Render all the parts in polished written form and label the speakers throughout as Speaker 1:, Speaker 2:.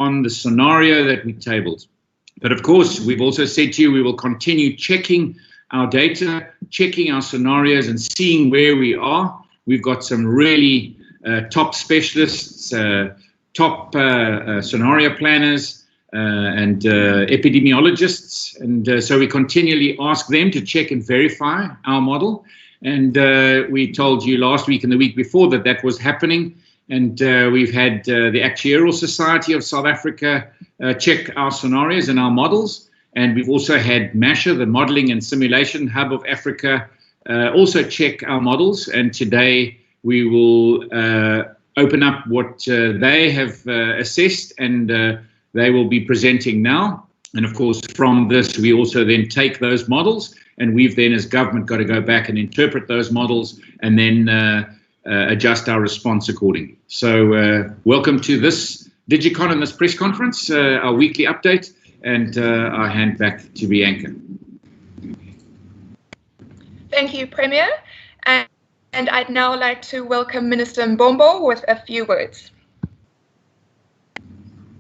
Speaker 1: on the scenario that we tabled. But of course, we've also said to you, we will continue checking our data, checking our scenarios and seeing where we are. We've got some really top specialists, top scenario planners and epidemiologists. And so we continually ask them to check and verify our model. And we told you last week and the week before that that was happening. And we've had the Actuarial Society of South Africa check our scenarios and our models. And we've also had MASHA, the Modeling and Simulation Hub of Africa, also check our models. And today we will open up what they have assessed, and they will be presenting now. And of course, from this, we also then take those models, and we've then as government got to go back and interpret those models and then adjust our response accordingly. So welcome to this DigiCon and this press conference, our weekly update, and I hand back to Bianca.
Speaker 2: Thank you, Premier. And I'd now like to welcome Minister Mbombo with a few words.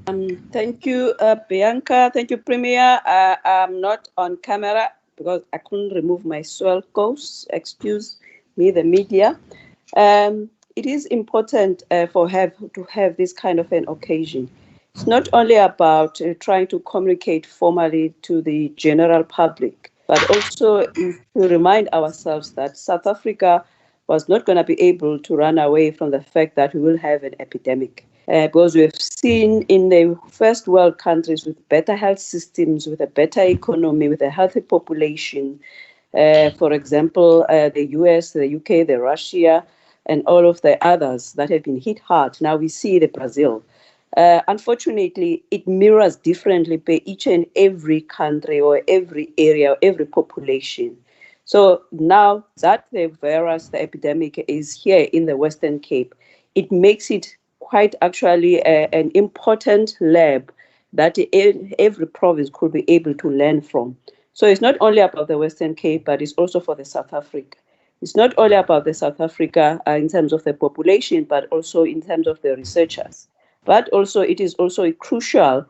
Speaker 3: Thank you, Bianca. Thank you, Premier. I'm not on camera because I couldn't remove my swell coats. Excuse me, the media. It is important to have this kind of an occasion. It's not only about trying to communicate formally to the general public, but also to remind ourselves that South Africa was not going to be able to run away from the fact that we will have an epidemic. Because we've seen in the first world countries with better health systems, with a better economy, with a healthy population, for example, the US, the UK, the Russia, and all of the others that have been hit hard. Now we see the Brazil. Unfortunately, it mirrors differently by each and every country or every area or every population. So now that the virus, the epidemic is here in the Western Cape, it makes it quite actually an important lab that every province could be able to learn from. So it's not only about the Western Cape, but it's also for the South Africa. It's not only about the South Africa in terms of the population, but also in terms of the researchers. But also it is also crucial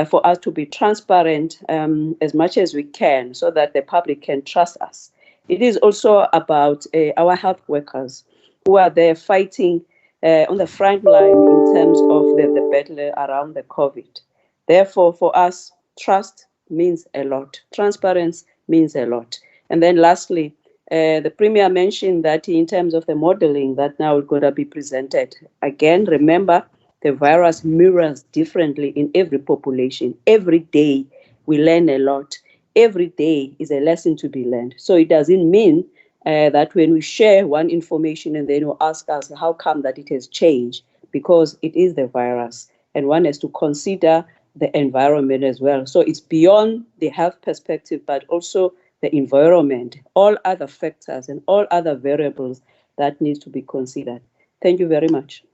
Speaker 3: for us to be transparent as much as we can so that the public can trust us. It is also about our health workers who are there fighting on the front line in terms of the battle around the COVID. Therefore, for us, trust means a lot. Transparency means a lot. And then lastly, the Premier mentioned that in terms of the modeling that now is going to be presented. Again, remember, the virus mirrors differently in every population. Every day we learn a lot. Every day is a lesson to be learned. So it doesn't mean that when we share one information and then you ask us how come that it has changed, because it is the virus and one has to consider the environment as well. So it's beyond the health perspective, but also the environment, all other factors and all other variables that needs to be considered. Thank you very much.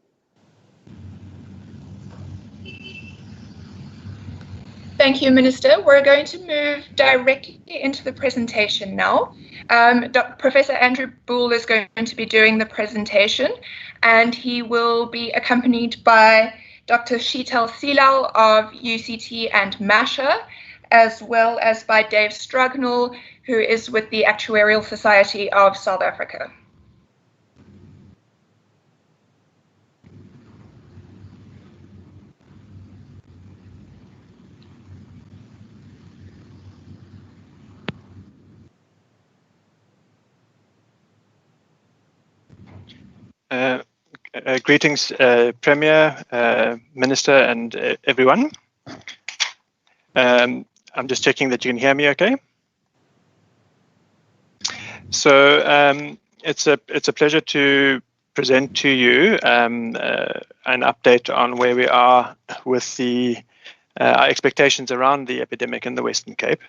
Speaker 2: Thank you, Minister. We're going to move directly into the presentation now. Professor Andrew Bull is going to be doing the presentation, and he will be accompanied by Dr. Sheetal Silal of UCT and MASHA, as well as by Dave Strugnell, who is with the Actuarial Society of South Africa.
Speaker 4: Greetings, Premier, Minister, and everyone. I'm just checking that you can hear me okay. So it's a pleasure to present to you an update on where we are with our expectations around the epidemic in the Western Cape.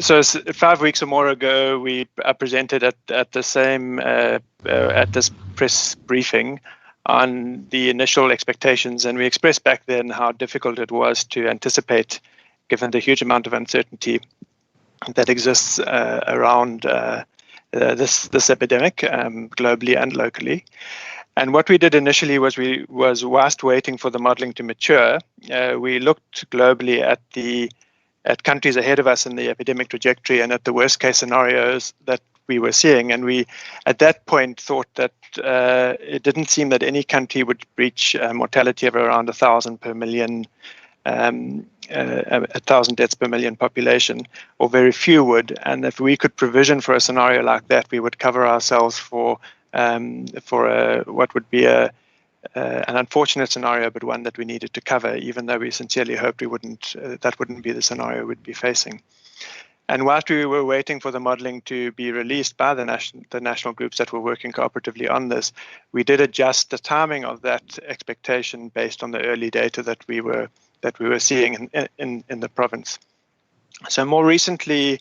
Speaker 4: So 5 weeks or more ago, we presented at the same at this press briefing on the initial expectations, and we expressed back then how difficult it was to anticipate, given the huge amount of uncertainty that exists around this epidemic globally and locally. And what we did initially was whilst waiting for the modeling to mature, we looked globally at countries ahead of us in the epidemic trajectory and at the worst case scenarios that we were seeing. And we, at that point, thought that it didn't seem that any country would reach a mortality of around 1,000 per million, 1,000 deaths per million population, or very few would. And if we could provision for a scenario like that, we would cover ourselves for what would be an unfortunate scenario, but one that we needed to cover, even though we sincerely hoped that wouldn't be the scenario we'd be facing. And whilst we were waiting for the modelling to be released by the national groups that were working cooperatively on this, we did adjust the timing of that expectation based on the early data that we were seeing in the province. So more recently,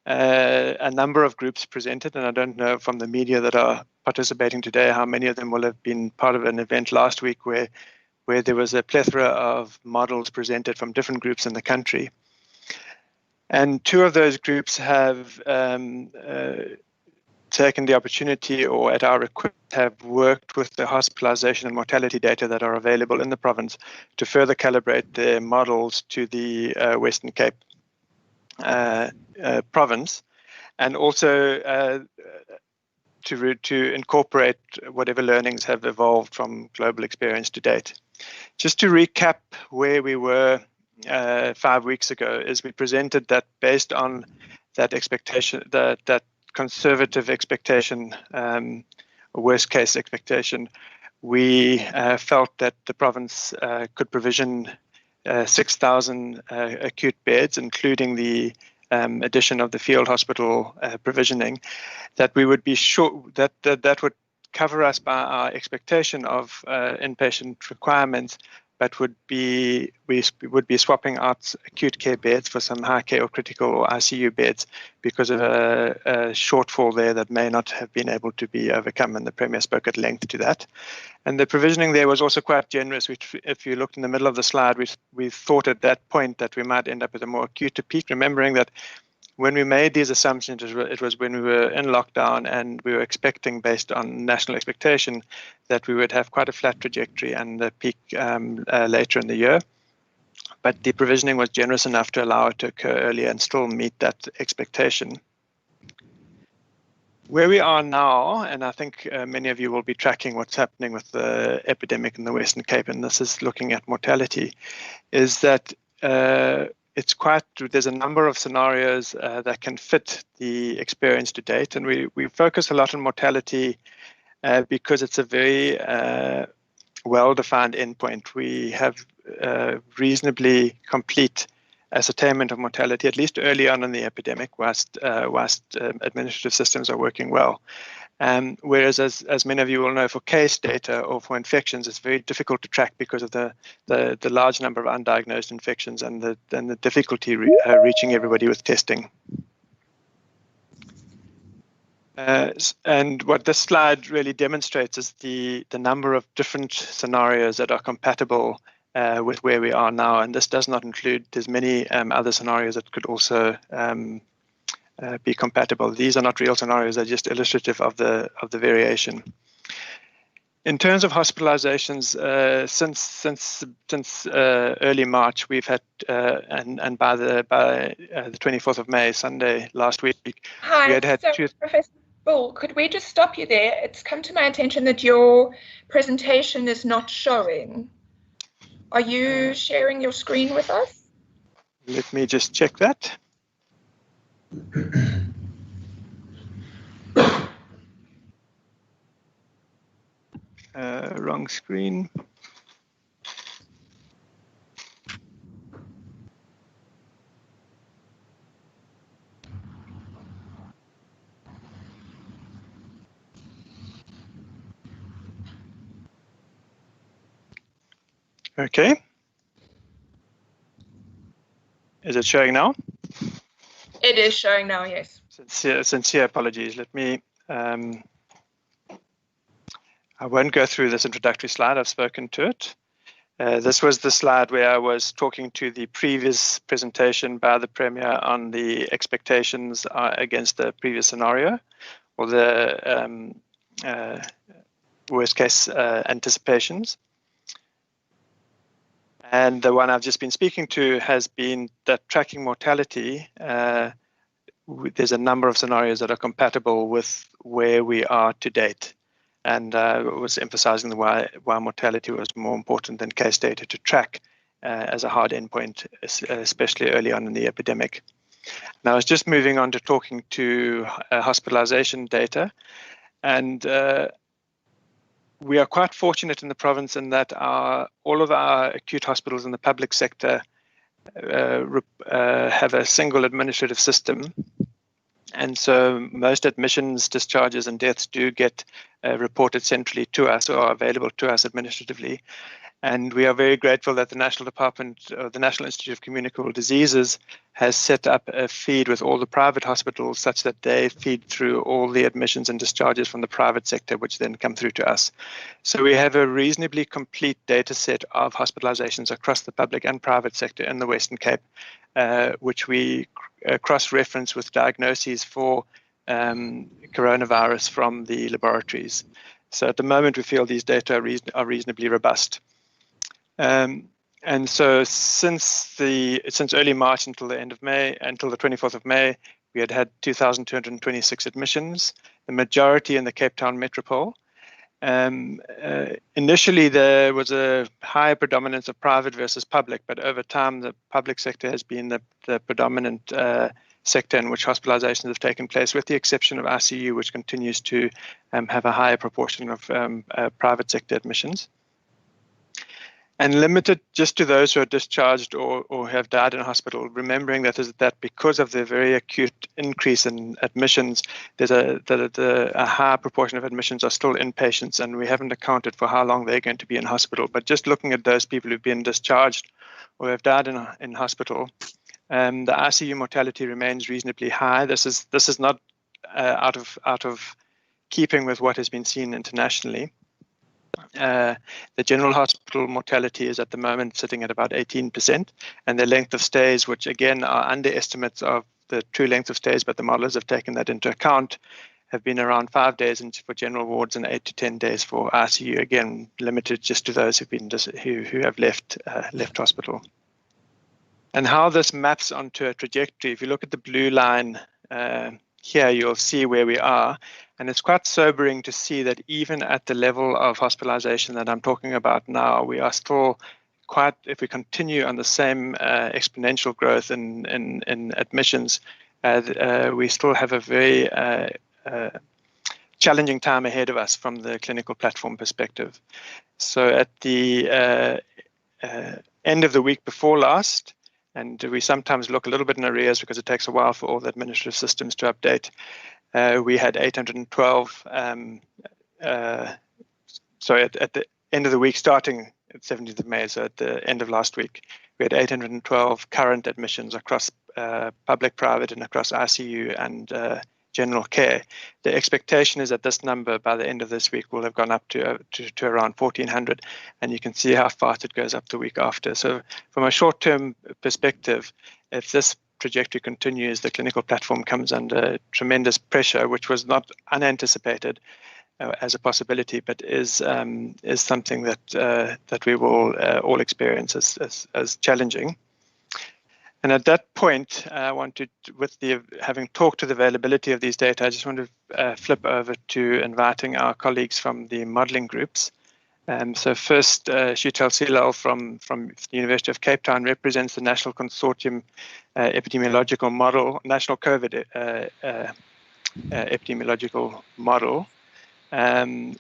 Speaker 4: a number of groups presented, and I don't know from the media that are participating today how many of them will have been part of an event last week where there was a plethora of models presented from different groups in the country. And two of those groups have taken the opportunity, or at our request, have worked with the hospitalization and mortality data that are available in the province to further calibrate their models to the Western Cape province, and also to incorporate whatever learnings have evolved from global experience to date. Just to recap where we were 5 weeks ago, is we presented that based on that expectation, that conservative expectation, or worst case expectation, we felt that the province could provision 6,000 acute beds, including the addition of the field hospital provisioning, that we would be sure that would cover us by our expectation of inpatient requirements, but we would be swapping out acute care beds for some high care or critical or ICU beds because of a shortfall there that may not have been able to be overcome, and the Premier spoke at length to that. And the provisioning there was also quite generous, which if you looked in the middle of the slide, we thought at that point that we might end up with a more acute to peak, remembering that when we made these assumptions, it was when we were in lockdown and we were expecting, based on national expectation, that we would have quite a flat trajectory and the peak later in the year. But the provisioning was generous enough to allow it to occur earlier and still meet that expectation. Where we are now, and I think many of you will be tracking what's happening with the epidemic in the Western Cape, and this is looking at mortality, is that there's a number of scenarios that can fit the experience to date, and we focus a lot on mortality because it's a very well-defined endpoint. We have reasonably complete ascertainment of mortality, at least early on in the epidemic, whilst administrative systems are working well. Whereas, as many of you will know, for case data or for infections, it's very difficult to track because of the large number of undiagnosed infections and the difficulty reaching everybody with testing. And what this slide really demonstrates is the number of different scenarios that are compatible with where we are now, and this does not include, there's many other scenarios that could also be compatible. These are not real scenarios, they're just illustrative of the variation. In terms of hospitalizations, since early March, we've had, and by the 24th of May, Sunday last week,
Speaker 2: Hi,
Speaker 4: we had
Speaker 2: so
Speaker 4: two.
Speaker 2: Professor Bull, could we just stop you there? It's come to my attention that your presentation is not showing. Are you sharing your screen with us?
Speaker 4: Let me just check that. Wrong screen. Okay. Is it showing now?
Speaker 2: It is showing now, yes.
Speaker 4: Sincere apologies. Let me, I won't go through this introductory slide. I've spoken to it. This was the slide where I was talking to the previous presentation by the Premier on the expectations against the previous scenario, or the worst case anticipations. And the one I've just been speaking to has been that tracking mortality. There's a number of scenarios that are compatible with where we are to date. And was emphasizing why mortality was more important than case data to track as a hard endpoint, especially early on in the epidemic. Now, I was just moving on to talking to hospitalization data. And we are quite fortunate in the province in that all of our acute hospitals in the public sector have a single administrative system. And so most admissions, discharges, and deaths do get reported centrally to us or are available to us administratively. And we are very grateful that the National Department, the National Institute of Communicable Diseases, has set up a feed with all the private hospitals such that they feed through all the admissions and discharges from the private sector, which then come through to us. So we have a reasonably complete data set of hospitalizations across the public and private sector in the Western Cape, which we cross-reference with diagnoses for coronavirus from the laboratories. So at the moment, we feel these data are reasonably robust. And so since early March until the end of May, until the 24th of May, we had 2,226 admissions, the majority in the Cape Town metropole. Initially, there was a high predominance of private versus public, but over time, the public sector has been the predominant sector in which hospitalizations have taken place, with the exception of ICU, which continues to have a higher proportion of private sector admissions. And limited just to those who are discharged or have died in a hospital, remembering that because of the very acute increase in admissions, there's a high proportion of admissions are still inpatients, and we haven't accounted for how long they're going to be in hospital. But just looking at those people who've been discharged or have died in hospital, the ICU mortality remains reasonably high. This is not out of keeping with what has been seen internationally. The general hospital mortality is at the moment sitting at about 18%, and the length of stays, which again are underestimates of the true length of stays, but the modelers have taken that into account, have been around 5 days for general wards and 8 to 10 days for ICU, again limited just to those who have left hospital. And how this maps onto a trajectory, if you look at the blue line here, you'll see where we are. And it's quite sobering to see that even at the level of hospitalization that I'm talking about now, we are still if we continue on the same exponential growth in admissions, we still have a very challenging time ahead of us from the clinical platform perspective. So at the end of the week before last, and we sometimes look a little bit in arrears because it takes a while for all the administrative systems to update. We had 812, sorry, at the end of the week, starting at 17th of May, so at the end of last week, we had 812 current admissions across public, private, and across ICU and general care. The expectation is that this number by the end of this week will have gone up to around 1,400, and you can see how fast it goes up the week after. So from a short-term perspective, if this trajectory continues, the clinical platform comes under tremendous pressure, which was not unanticipated as a possibility, but is something that we will all experience as challenging. And at that point, I wanted, having talked to the availability of these data, I just want to flip over to inviting our colleagues from the modelling groups. So first, Sheetal Silal from the University of Cape Town represents the National Consortium Epidemiological Model, National COVID Epidemiological Model,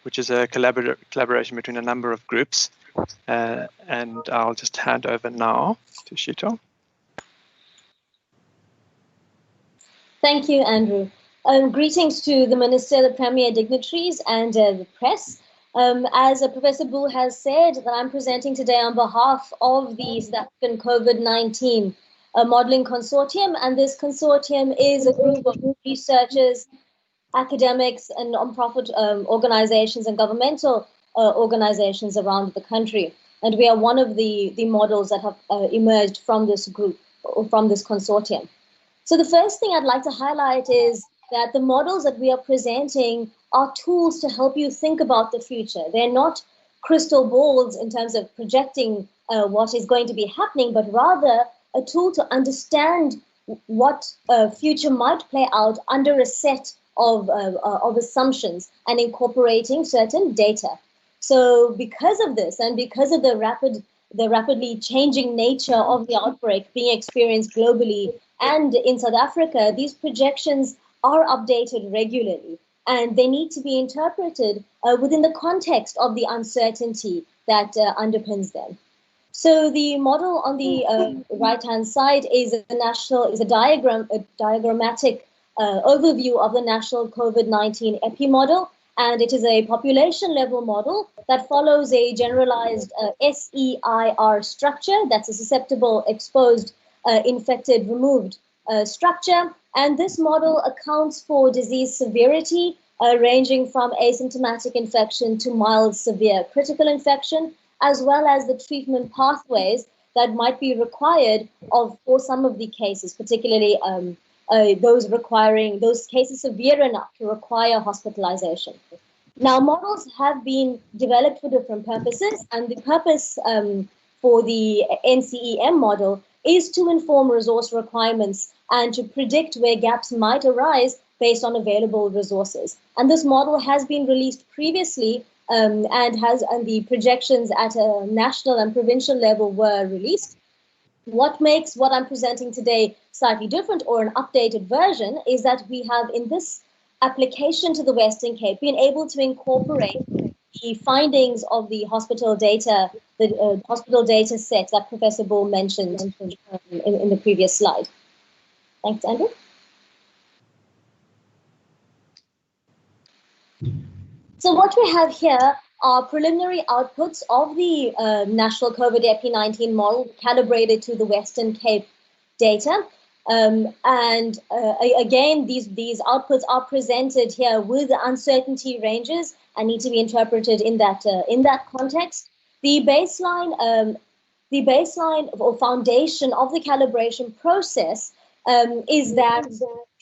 Speaker 4: which is a collaboration between a number of groups. And I'll just hand over now to Sheetal.
Speaker 5: Thank you, Andrew. Greetings to the Minister, the Premier dignitaries, and the press. As Professor Bull has said, that I'm presenting today on behalf of the South African COVID-19 Modelling Consortium, and this consortium is a group of researchers, academics, and non-profit organizations and governmental organizations around the country. And we are one of the models that have emerged from this group, or from this consortium. So the first thing I'd like to highlight is that the models that we are presenting are tools to help you think about the future. They're not crystal balls in terms of projecting what is going to be happening, but rather a tool to understand what future might play out under a set of assumptions and incorporating certain data. So because of this, and because of the rapidly changing nature of the outbreak being experienced globally and in South Africa, these projections are updated regularly, and they need to be interpreted within the context of the uncertainty that underpins them. So the model on the right-hand side is a diagrammatic overview of the national COVID-19 EPI model, and it is a population-level model that follows a generalized SEIR structure. That's a susceptible, exposed, infected, removed structure. And this model accounts for disease severity ranging from asymptomatic infection to mild, severe, critical infection, as well as the treatment pathways that might be required for some of the cases, particularly those cases severe enough to require hospitalization. Now, models have been developed for different purposes, and the purpose for the NCEM model is to inform resource requirements and to predict where gaps might arise based on available resources. And this model has been released previously, and the projections at a national and provincial level were released. What makes what I'm presenting today slightly different, or an updated version, is that we have in this application to the Western Cape been able to incorporate the findings of the hospital data, the hospital data set that Professor Bull mentioned in the previous slide. Thanks, Andrew. So what we have here are preliminary outputs of the national COVID-19 model calibrated to the Western Cape data. Again, these outputs are presented here with uncertainty ranges and need to be interpreted in that context. The baseline or foundation of the calibration process is that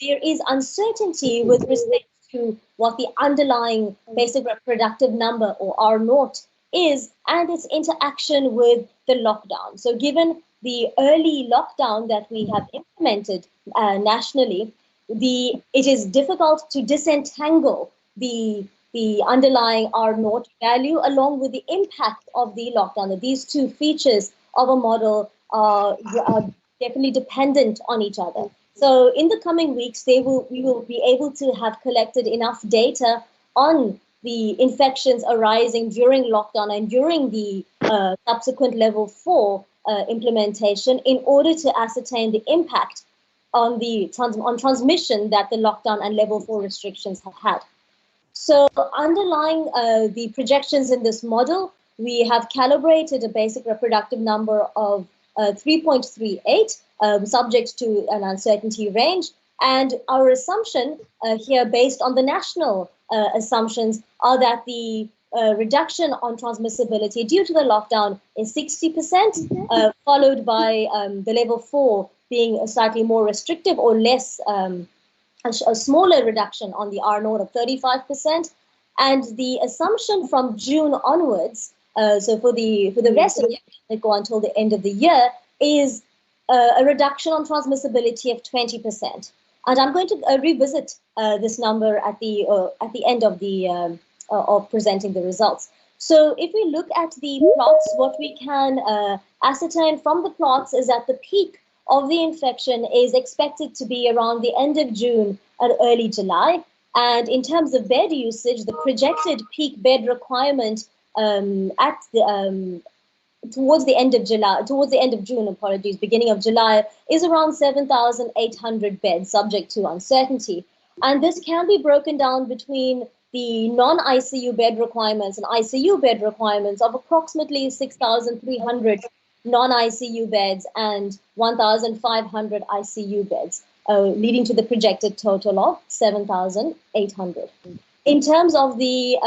Speaker 5: there is uncertainty with respect to what the underlying basic reproductive number, or R0, is, and its interaction with the lockdown. So given the early lockdown that we have implemented nationally, it is difficult to disentangle the underlying R0 value along with the impact of the lockdown. These two features of a model are definitely dependent on each other. So in the coming weeks, we will be able to have collected enough data on the infections arising during lockdown and during the subsequent level 4 implementation in order to ascertain the impact on transmission that the lockdown and level 4 restrictions have had. So underlying the projections in this model, we have calibrated a basic reproductive number of 3.38, subject to an uncertainty range. And our assumption here, based on the national assumptions, are that the reduction on transmissibility due to the lockdown is 60%, followed by the level 4 being a slightly more restrictive or less, a smaller reduction on the R0 of 35%. And the assumption from June onwards, so for the rest of the year, that go until the end of the year, is a reduction on transmissibility of 20%. And I'm going to revisit this number at the end of presenting the results. So if we look at the plots, what we can ascertain from the plots is that the peak of the infection is expected to be around the end of June and early July. And in terms of bed usage, the projected peak bed requirement towards the end of June, beginning of July, is around 7,800 beds, subject to uncertainty. And this can be broken down between the non-ICU bed requirements and ICU bed requirements of approximately 6,300 non-ICU beds and 1,500 ICU beds, leading to the projected total of 7,800. In terms of the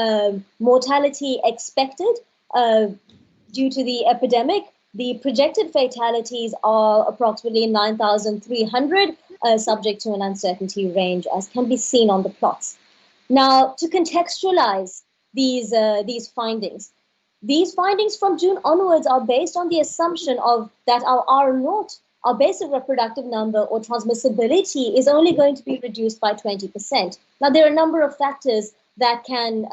Speaker 5: mortality expected due to the epidemic, the projected fatalities are approximately 9,300, subject to an uncertainty range, as can be seen on the plots. Now, to contextualize these findings from June onwards are based on the assumption of that our R0, our basic reproductive number or transmissibility, is only going to be reduced by 20%. Now, there are a number of factors that can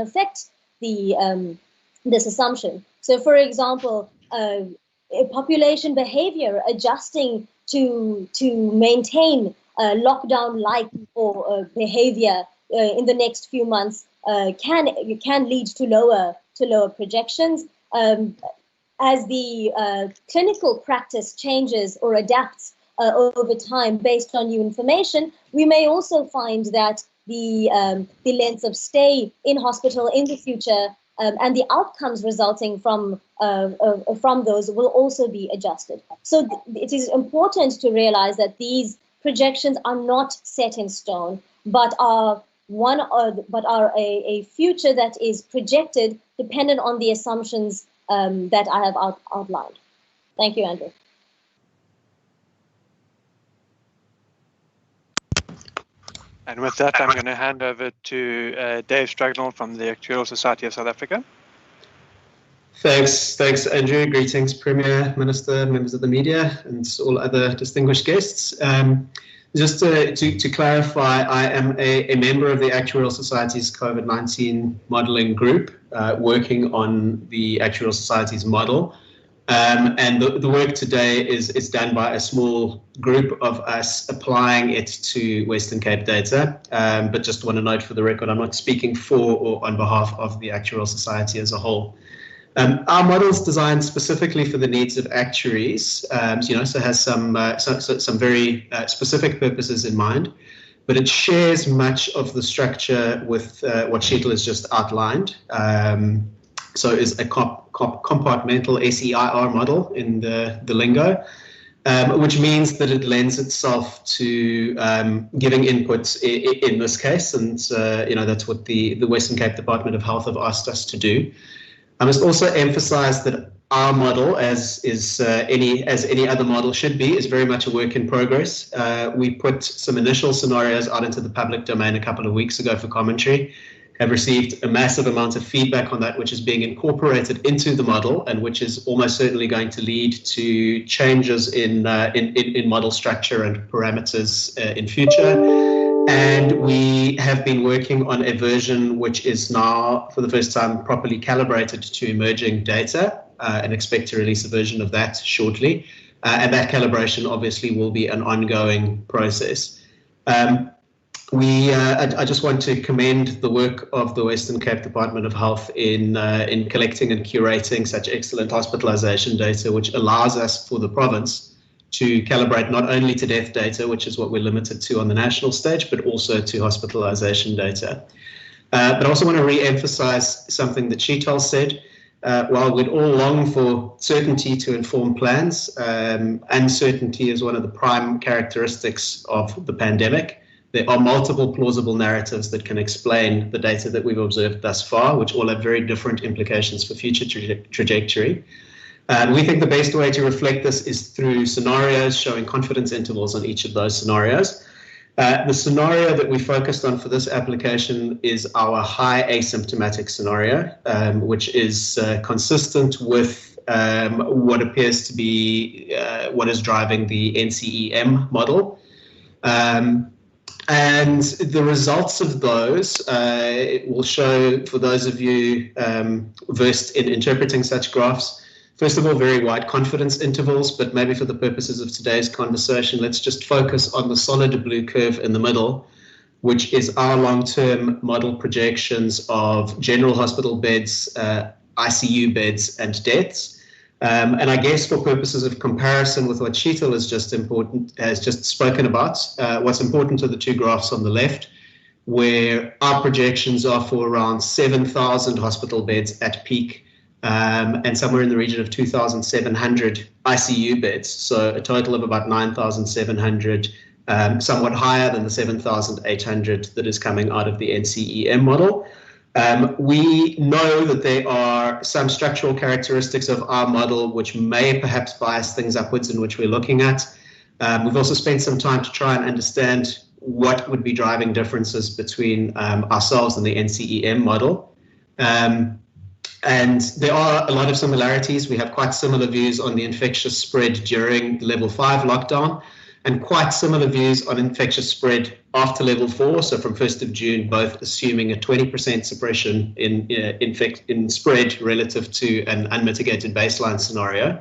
Speaker 5: affect this assumption. So, for example, population behavior adjusting to maintain lockdown-like or behavior in the next few months can lead to lower projections. As the clinical practice changes or adapts over time based on new information, we may also find that the length of stay in hospital in the future and the outcomes resulting from those will also be adjusted. So it is important to realize that these projections are not set in stone, but are a future that is projected dependent on the assumptions that I have outlined. Thank you, Andrew.
Speaker 4: And with that, I'm going to hand over to Dave Stragnall from the Actuarial Society of South Africa.
Speaker 6: Thanks, Andrew. Greetings, Premier, Minister, members of the media, and all other distinguished guests. Just to clarify, I am a member of the Actuarial Society's COVID-19 modelling group, working on the Actuarial Society's model. And the work today is done by a small group of us applying it to Western Cape data. But just want to note for the record, I'm not speaking for or on behalf of the Actuarial Society as a whole. Our model is designed specifically for the needs of actuaries, so has some very specific purposes in mind, but it shares much of the structure with what Sheetal has just outlined. So is a compartmental SEIR model in the lingo, which means that it lends itself to giving inputs in this case, and that's what the Western Cape Department of Health have asked us to do. I must also emphasize that our model, as any other model should be, is very much a work in progress. We put some initial scenarios out into the public domain a couple of weeks ago for commentary, have received a massive amount of feedback on that, which is being incorporated into the model and which is almost certainly going to lead to changes in model structure and parameters in future. And we have been working on a version which is now, for the first time, properly calibrated to emerging data, and expect to release a version of that shortly. And that calibration obviously will be an ongoing process. I just want to commend the work of the Western Cape Department of Health in collecting and curating such excellent hospitalisation data, which allows us for the province to calibrate not only to death data, which is what we're limited to on the national stage, but also to hospitalisation data. But I also want to re-emphasise something that Sheetal said. While we'd all long for certainty to inform plans, uncertainty is one of the prime characteristics of the pandemic. There are multiple plausible narratives that can explain the data that we've observed thus far, which all have very different implications for future trajectory. We think the best way to reflect this is through scenarios showing confidence intervals on each of those scenarios. The scenario that we focused on for this application is our high asymptomatic scenario, which is consistent with what appears to be what is driving the NCEM model. And the results of those will show, for those of you versed in interpreting such graphs, first of all, very wide confidence intervals, but maybe for the purposes of today's conversation, let's just focus on the solid blue curve in the middle, which is our long-term model projections of general hospital beds, ICU beds, and deaths. And I guess for purposes of comparison with what Sheetal has just spoken about, what's important are the two graphs on the left, where our projections are for around 7,000 hospital beds at peak, and somewhere in the region of 2,700 ICU beds, so a total of about 9,700, somewhat higher than the 7,800 that is coming out of the NCEM model. We know that there are some structural characteristics of our model which may perhaps bias things upwards in which we're looking at. We've also spent some time to try and understand what would be driving differences between ourselves and the NCEM model. And there are a lot of similarities. We have quite similar views on the infectious spread during the level 5 lockdown, and quite similar views on infectious spread after level 4. So from 1st of June, both assuming a 20% suppression in spread relative to an unmitigated baseline scenario.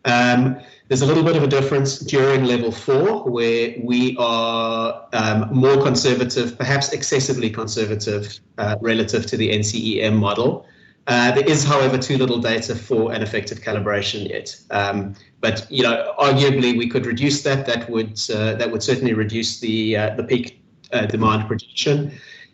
Speaker 6: There's a little bit of a difference during level 4, where we are more conservative, perhaps excessively conservative relative to the NCEM model. There is, however, too little data for an effective calibration yet. But arguably we could reduce that. That would certainly reduce the peak demand projection.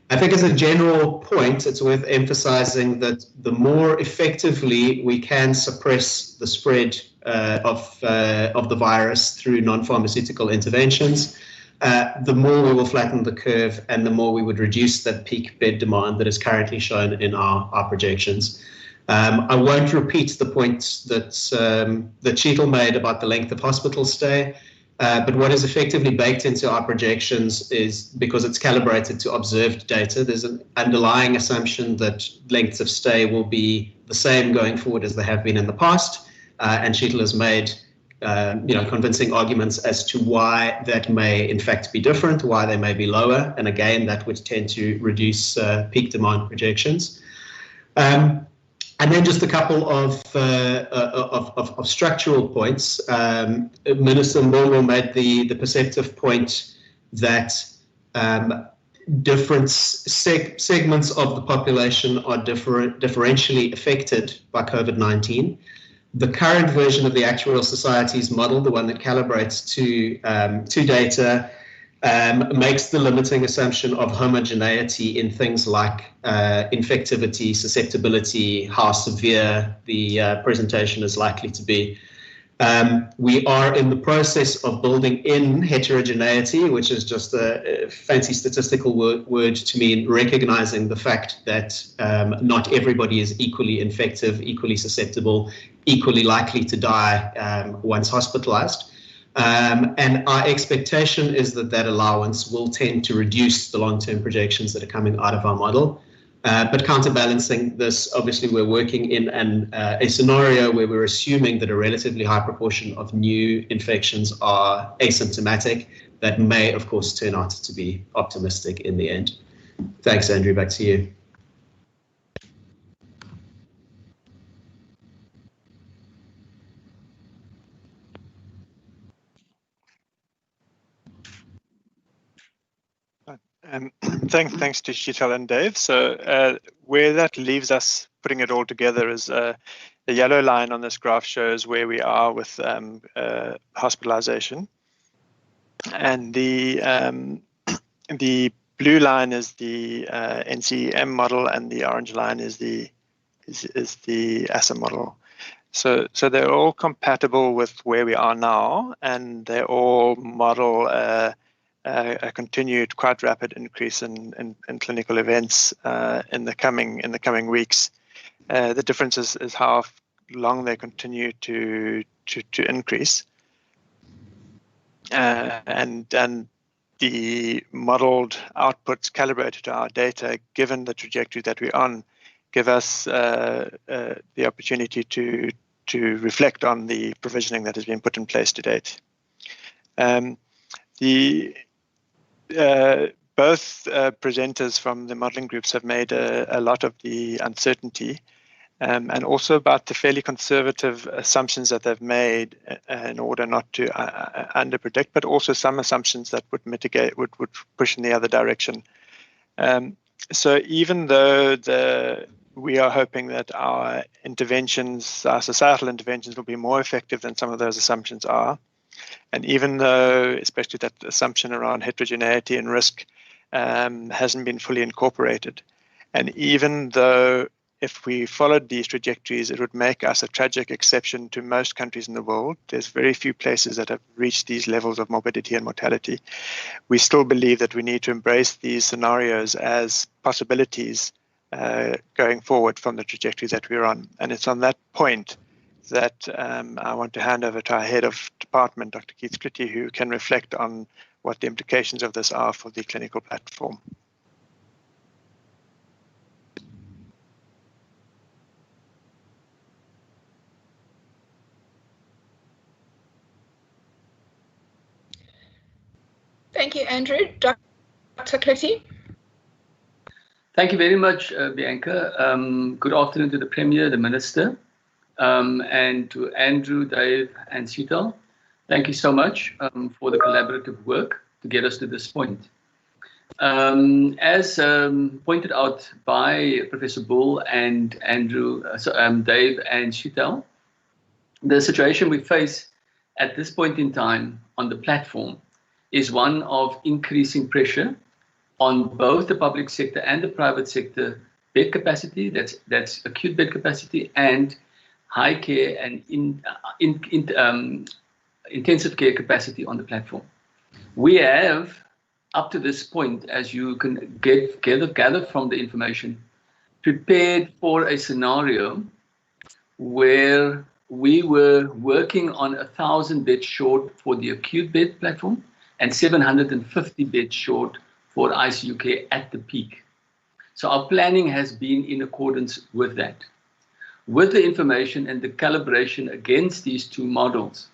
Speaker 6: I think as a general point, it's worth emphasizing that the more effectively we can suppress the spread of the virus through non-pharmaceutical interventions, the more we will flatten the curve and the more we would reduce that peak bed demand that is currently shown in our projections. I won't repeat the points that Sheetal made about the length of hospital stay, but what is effectively baked into our projections is, because it's calibrated to observed data, there's an underlying assumption that lengths of stay will be the same going forward as they have been in the past, and Sheetal has made convincing arguments as to why that may in fact be different, why they may be lower, and again that would tend to reduce peak demand projections. And then just a couple of structural points. Minister Mbongo made the perceptive point that different segments of the population are differentially affected by COVID-19. The current version of the Actuarial Society's model, the one that calibrates to data, makes the limiting assumption of homogeneity in things like infectivity, susceptibility, how severe the presentation is likely to be. We are in the process of building in heterogeneity, which is just a fancy statistical word to mean recognizing the fact that not everybody is equally infective, equally susceptible, equally likely to die once hospitalized. And our expectation is that that allowance will tend to reduce the long-term projections that are coming out of our model. But counterbalancing this, obviously, we're working in a scenario where we're assuming that a relatively high proportion of new infections are asymptomatic. That may, of course, turn out to be optimistic in the end. Thanks, Andrew. Back to you.
Speaker 4: Thanks to Sheetal and Dave. So where that leaves us, putting it all together, is the yellow line on this graph shows where we are with hospitalization, and the blue line is the NCEM model, and the orange line is the ASA model. So they're all compatible with where we are now, and they all model a continued quite rapid increase in clinical events in the coming weeks. The difference is how long they continue to increase, and the modeled outputs calibrated to our data, given the trajectory that we're on, give us the opportunity to reflect on the provisioning that has been put in place to date. Both presenters from the modelling groups have made a lot of the uncertainty and also about the fairly conservative assumptions that they've made in order not to underpredict, but also some assumptions that would mitigate, would push in the other direction. So even though we are hoping that our interventions, our societal interventions, will be more effective than some of those assumptions are, and even though, especially that assumption around heterogeneity and risk hasn't been fully incorporated, and even though if we followed these trajectories, it would make us a tragic exception to most countries in the world. There's very few places that have reached these levels of morbidity and mortality. We still believe that we need to embrace these scenarios as possibilities going forward from the trajectory that we're on. And it's on that point that I want to hand over to our head of department, Dr. Keith Splitty, who can reflect on what the implications of this are for the clinical platform.
Speaker 2: Thank you, Andrew. Dr. Splitty.
Speaker 7: Thank you very much, Bianca. Good afternoon to the Premier, the Minister, and to Andrew, Dave, and Sheetal. Thank you so much for the collaborative work to get us to this point. As pointed out by Professor Bull and Andrew, Dave, and Sheetal, the situation we face at this point in time on the platform is one of increasing pressure on both the public sector and the private sector bed capacity, that's acute bed capacity, and high care and intensive care capacity on the platform. We have, up to this point, as you can gather from the information, prepared for a scenario where we were working on 1,000 beds short for the acute bed platform and 750 beds short for ICU care at the peak. So our planning has been in accordance with that. With the information and the calibration against these two models,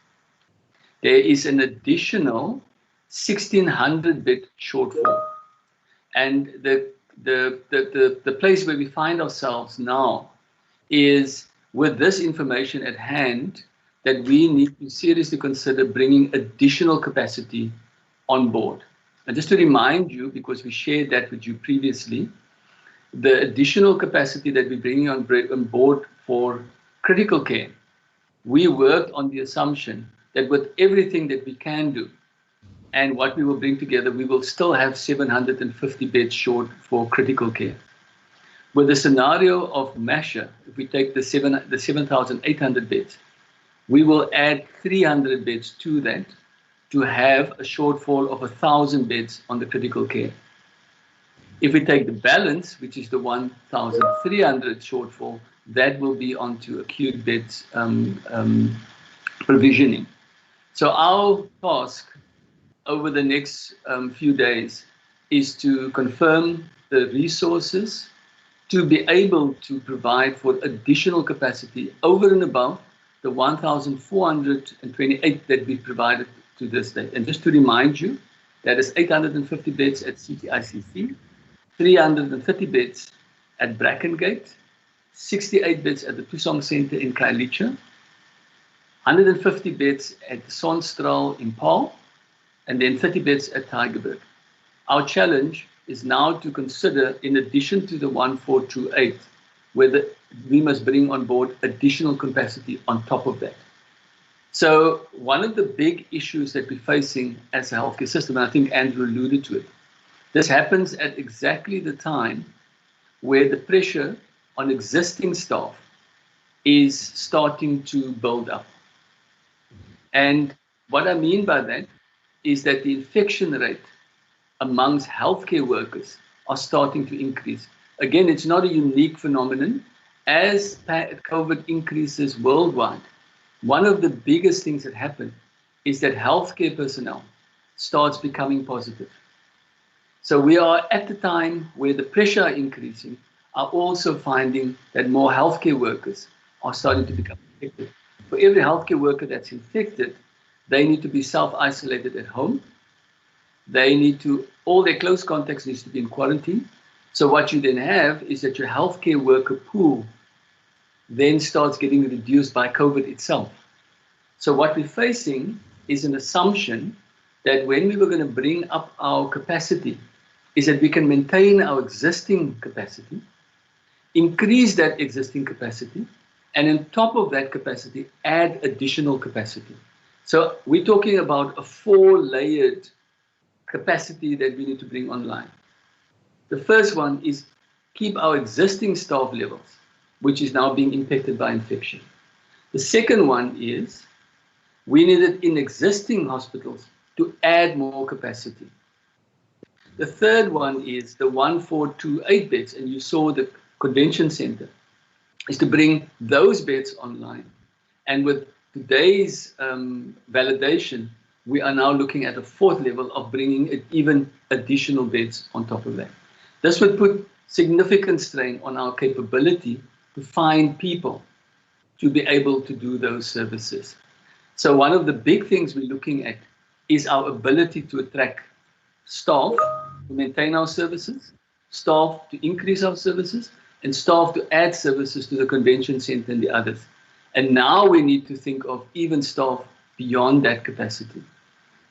Speaker 7: there is an additional 1,600 bed shortfall. And the place where we find ourselves now is with this information at hand that we need to seriously consider bringing additional capacity on board. And just to remind you, because we shared that with you previously, the additional capacity that we're bringing on board for critical care, we worked on the assumption that with everything that we can do and what we will bring together, we will still have 750 beds short for critical care. With the scenario of MASHA, if we take the 7,800 beds, we will add 300 beds to that to have a shortfall of 1,000 beds on the critical care. If we take the balance, which is the 1,300 shortfall, that will be onto acute beds provisioning. So our task over the next few days is to confirm the resources to be able to provide for additional capacity over and above the 1,428 that we provided to this day. And just to remind you, that is 850 beds at CTICC, 330 beds at Brackengate, 68 beds at the Tusong Center in Khayelitsha, 150 beds at Sonstraal in Paarl, and then 30 beds at Tygerberg. Our challenge is now to consider, in addition to the 1,428, whether we must bring on board additional capacity on top of that. So one of the big issues that we're facing as a healthcare system, and I think Andrew alluded to it, this happens at exactly the time where the pressure on existing staff is starting to build up. And what I mean by that is that the infection rate amongst healthcare workers are starting to increase. Again, it's not a unique phenomenon. As COVID increases worldwide, one of the biggest things that happen is that healthcare personnel starts becoming positive. So we are at the time where the pressure are increasing, are also finding that more healthcare workers are starting to become infected. For every healthcare worker that's infected, they need to be self-isolated at home. They need to, all their close contacts needs to be in quarantine. So what you then have is that your healthcare worker pool then starts getting reduced by COVID itself. So what we're facing is an assumption that when we were going to bring up our capacity, is that we can maintain our existing capacity, increase that existing capacity, and on top of that capacity, add additional capacity. So we're talking about a 4-layered capacity that we need to bring online. The first one is keep our existing staff levels, which is now being impacted by infection. The second one is we needed in existing hospitals to add more capacity. The third one is the 1,428 beds, and you saw the convention center, is to bring those beds online. And with today's validation, we are now looking at a fourth level of bringing it even additional beds on top of that. This would put significant strain on our capability to find people to be able to do those services. So one of the big things we're looking at is our ability to attract staff to maintain our services, staff to increase our services, and staff to add services to the convention center and the others. And now we need to think of even staff beyond that capacity.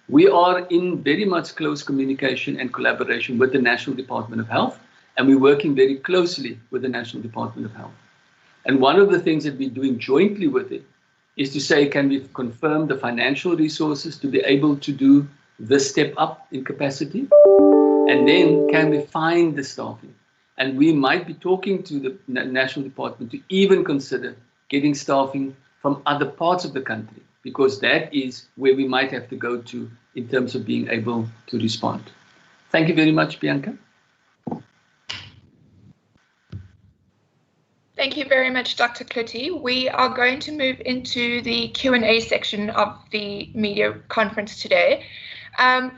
Speaker 7: We are in very much close communication and collaboration with the National Department of Health, and we're working very closely with the National Department of Health. And one of the things that we're doing jointly with it is to say, can we confirm the financial resources to be able to do this step up in capacity? And then can we find the staffing? And we might be talking to the National Department to even consider getting staffing from other parts of the country, because that is where we might have to go to in terms of being able to respond. Thank you very much, Bianca.
Speaker 2: Thank you very much, Dr. Klutty. We are going to move into the Q&A section of the media conference today.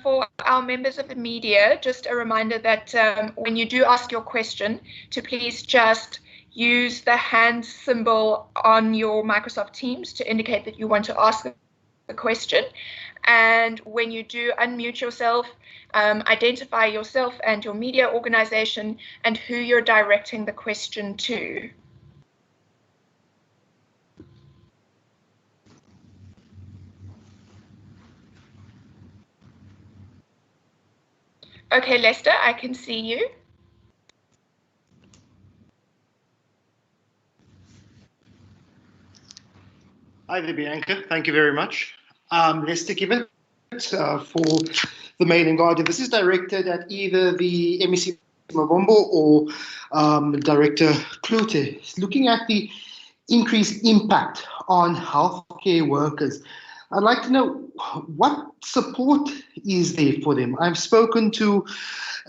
Speaker 2: For our members of the media, just a reminder that when you do ask your question, to please just use the hand symbol on your Microsoft Teams to indicate that you want to ask the question. And when you do unmute yourself, identify yourself and your media organization and who you're directing the question to. Okay, Lester, I can see you.
Speaker 8: Hi there, Bianca. Thank you very much. Lester Kibbett for the Mail and Guardian. This is directed at either the MEC Mabombo or Director Klute. Looking at the increased impact on healthcare workers, I'd like to know what support is there for them. I've spoken to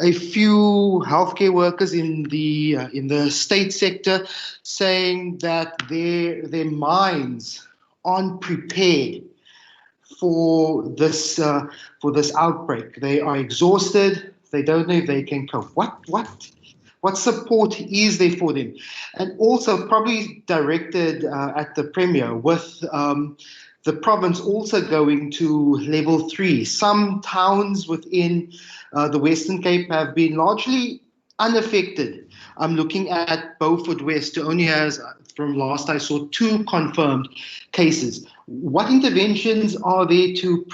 Speaker 8: a few healthcare workers in the state sector saying that their minds aren't prepared for this outbreak. They are exhausted. They don't know if they can cope. What support is there for them? And also probably directed at the Premier with the province also going to level 3. Some towns within the Western Cape have been largely unaffected. I'm looking at Beaufort West, who only has, from last I saw, 2 confirmed cases. What interventions are there to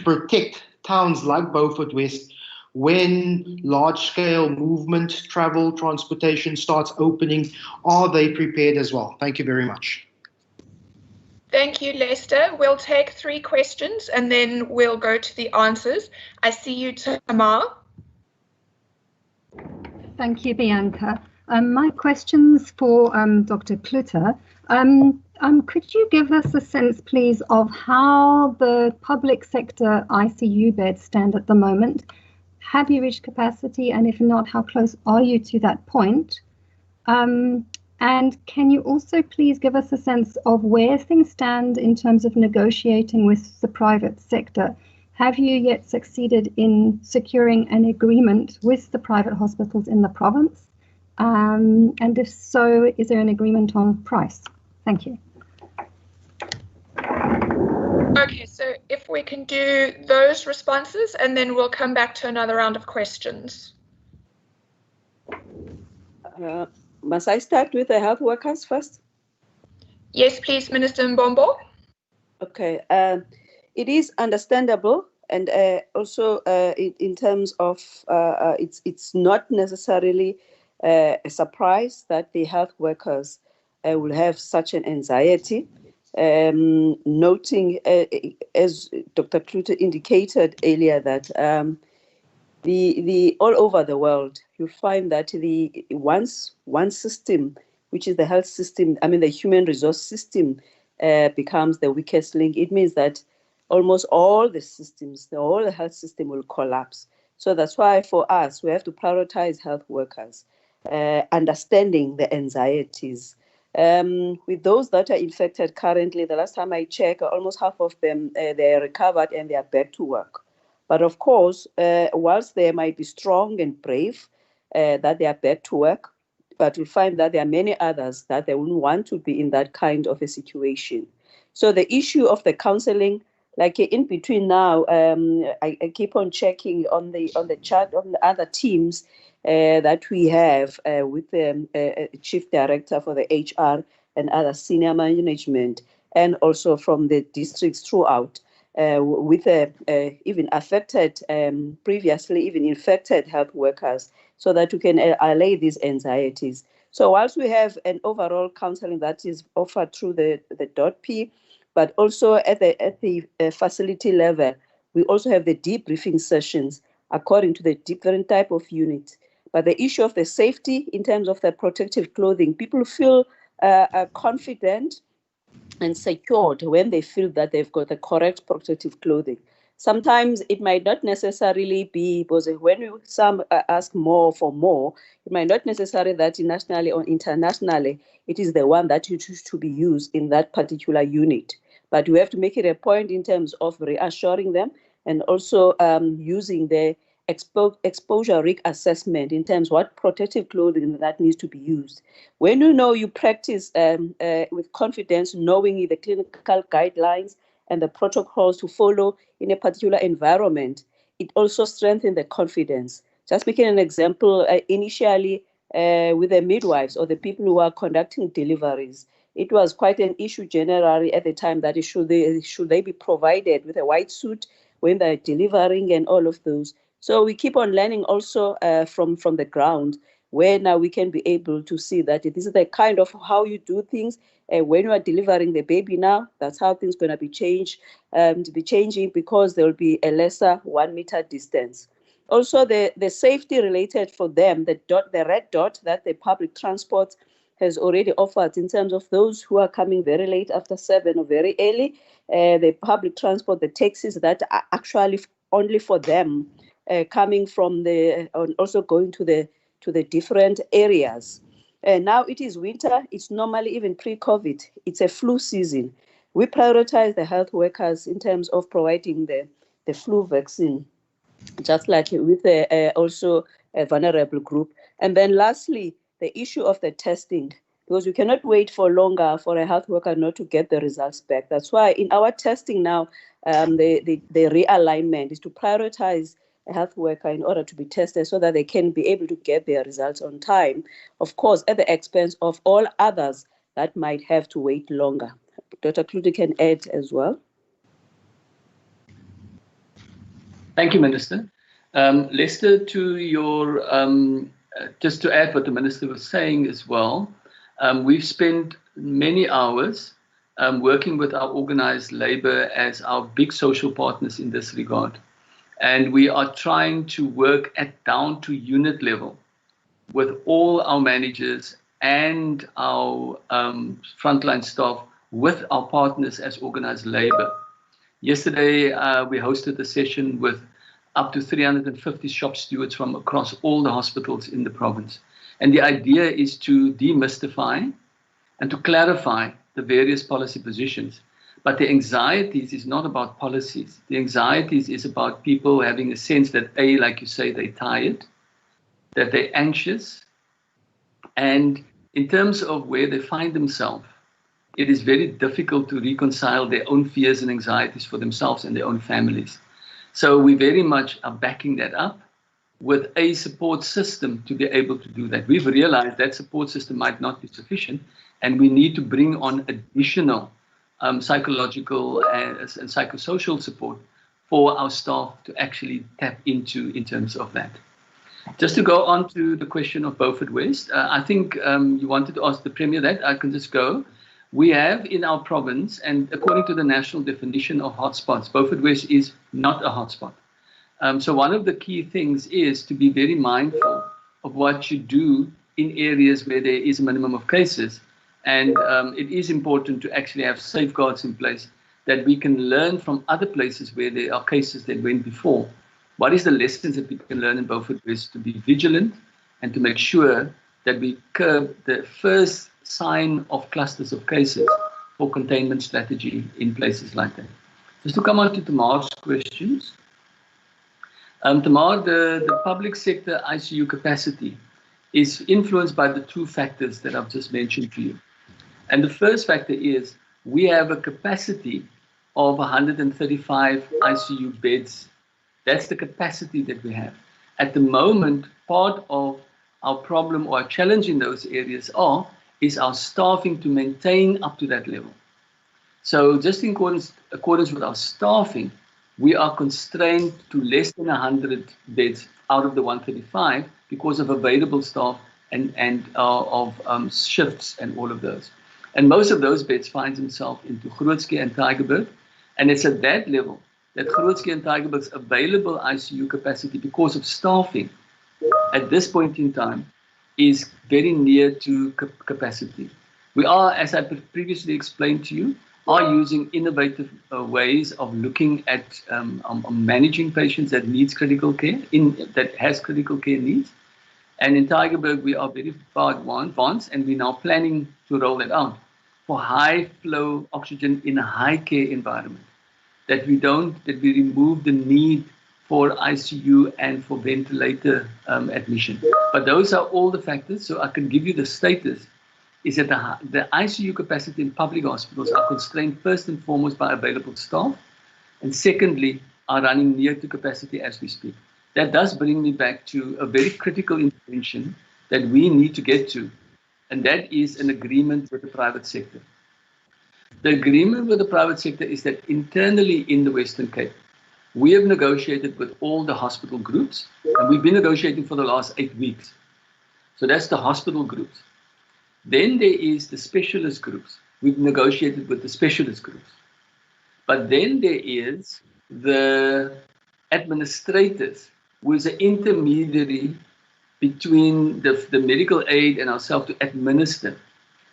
Speaker 8: protect towns like Beaufort West when large-scale movement, travel, transportation starts opening? Are they prepared as well? Thank you very much.
Speaker 2: Thank you, Lester. We'll take 3 questions and then we'll go to the answers. I see you, Tamar.
Speaker 9: Thank you, Bianca. My question's for Dr. Klute. Could you give us a sense, please, of how the public sector ICU beds stand at the moment? Have you reached capacity? And if not, how close are you to that point? And can you also please give us a sense of where things stand in terms of negotiating with the private sector? Have you yet succeeded in securing an agreement with the private hospitals in the province? And if so, is there an agreement on price? Thank you.
Speaker 2: Okay, so if we can do those responses and then we'll come back to another round of questions.
Speaker 3: Must I start with the health workers first?
Speaker 2: Yes, please, Minister Mbombo.
Speaker 3: Okay, it is understandable, and also in terms of it's not necessarily a surprise that the health workers will have such an anxiety. Noting, as Dr. Klute indicated earlier, that the all over the world, you find that the one system, which is the health system, I mean the human resource system, becomes the weakest link. It means that almost all the systems, the whole health system will collapse. So that's why for us, we have to prioritize health workers, understanding the anxieties With those that are infected currently, the last time I checked, almost half of them, they are recovered and they are back to work. But of course, whilst they might be strong and brave, that they are back to work, but we find that there are many others that they wouldn't want to be in that kind of a situation. So the issue of the counseling, like in between now, I keep on checking on the chart on the other teams that we have with the chief director for the HR and other senior management, and also from the districts throughout, with even affected, previously even infected health workers, so that we can allay these anxieties. So whilst we have an overall counseling that is offered through the .P, but also at the facility level, we also have the debriefing sessions according to the different type of units. But the issue of the safety in terms of the protective clothing, people feel confident and secured when they feel that they've got the correct protective clothing. Sometimes it might not necessarily be, because when some ask more for more, it might not necessarily that nationally or internationally, it is the one that you choose to be used in that particular unit. But we have to make it a point in terms of reassuring them and also using the exposure risk assessment in terms of what protective clothing that needs to be used. When you know you practice with confidence, knowing the clinical guidelines and the protocols to follow in a particular environment, it also strengthens the confidence. Just making an example, initially with the midwives or the people who are conducting deliveries, it was quite an issue generally at the time that should they be provided with a white suit when they're delivering and all of those. So we keep on learning also from the ground, where now we can be able to see that this is the kind of how you do things. When you are delivering the baby now, that's how things going to be changing, because there will be a lesser 1 meter distance. Also, the safety related for them, the red dot that the public transport has already offered in terms of those who are coming very late after 7 or very early, the public transport, the taxis that are actually only for them, coming from the, also going to the different areas. Now it is winter. It's normally even pre-COVID. It's a flu season. We prioritize the health workers in terms of providing the flu vaccine, just like with also a vulnerable group. And then lastly, the issue of the testing, because we cannot wait for longer for a health worker not to get the results back. That's why in our testing now, the realignment is to prioritize a health worker in order to be tested so that they can be able to get their results on time, of course, at the expense of all others that might have to wait longer. Dr. Kluter can add as well.
Speaker 7: Thank you, Minister. Lester, to your, just to add what the Minister was saying as well, we've spent many hours working with our organized labor as our big social partners in this regard. And we are trying to work down to unit level with all our managers and our frontline staff, with our partners as organized labor. Yesterday, we hosted a session with up to 350 shop stewards from across all the hospitals in the province. And the idea is to demystify and to clarify the various policy positions. But the anxieties is not about policies. The anxieties is about people having a sense that, A, like you say, they're tired, that they're anxious. And in terms of where they find themselves, it is very difficult to reconcile their own fears and anxieties for themselves and their own families. So we very much are backing that up with a support system to be able to do that. We've realized that support system might not be sufficient, and we need to bring on additional psychological and psychosocial support for our staff to actually tap into in terms of that. Just to go on to the question of Beaufort West, I think you wanted to ask the Premier that. I can just go. We have in our province, and according to the national definition of hotspots, Beaufort West is not a hotspot. So one of the key things is to be very mindful of what you do in areas where there is a minimum of cases. And it is important to actually have safeguards in place that we can learn from other places where there are cases that went before. What is the lessons that we can learn in Beaufort West? To be vigilant and to make sure that we curb the first sign of clusters of cases for containment strategy in places like that. Just to come on to Tamar's questions. Tamar, the public sector ICU capacity is influenced by the two factors that I've just mentioned to you. And the first factor is we have a capacity of 135 ICU beds. That's the capacity that we have. At the moment, part of our problem or our challenge in those areas is our staffing to maintain up to that level. So just in accordance with our staffing, we are constrained to less than 100 beds out of the 135 because of available staff and of shifts and all of those. And most of those beds find themselves into Grootske and Tygerberg. And it's at that level that Grootske and Tygerberg's available ICU capacity because of staffing at this point in time is very near to capacity. We are, as I previously explained to you, are using innovative ways of looking at managing patients that needs critical care, that has critical care needs. And in Tygerberg, we are very far advanced, and we're now planning to roll that out for high flow oxygen in a high care environment. That we remove the need for ICU and for ventilator admission. But those are all the factors, so I can give you the status. Is that the ICU capacity in public hospitals are constrained first and foremost by available staff, and secondly, are running near to capacity as we speak. That does bring me back to a very critical intervention that we need to get to, and that is an agreement with the private sector. The agreement with the private sector is that internally in the Western Cape, we have negotiated with all the hospital groups, and we've been negotiating for the last 8 weeks. So that's the hospital groups. Then there is the specialist groups. We've negotiated with the specialist groups. But then there is the administrators, who is an intermediary between the medical aid and ourselves to administer.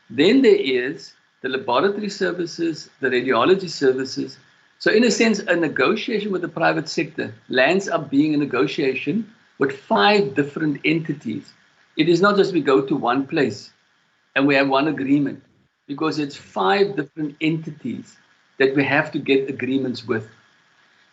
Speaker 7: Then there is the laboratory services, the radiology services. So in a sense, a negotiation with the private sector lands up being a negotiation with 5 different entities. It is not just we go to one place and we have one agreement, because it's 5 different entities that we have to get agreements with.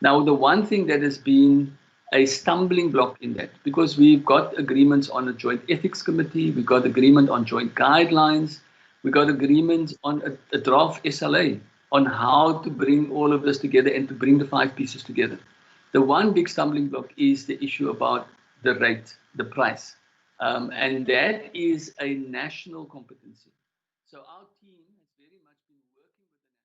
Speaker 7: Now, the one thing that has been a stumbling block in that, because we've got agreements on a joint ethics committee, we've got agreement on joint guidelines, we got agreements on a draft SLA on how to bring all of this together and to bring the 5 pieces together. The one big stumbling block is the issue about the rate, the price. And that is a national competency. So our team has very much been working with the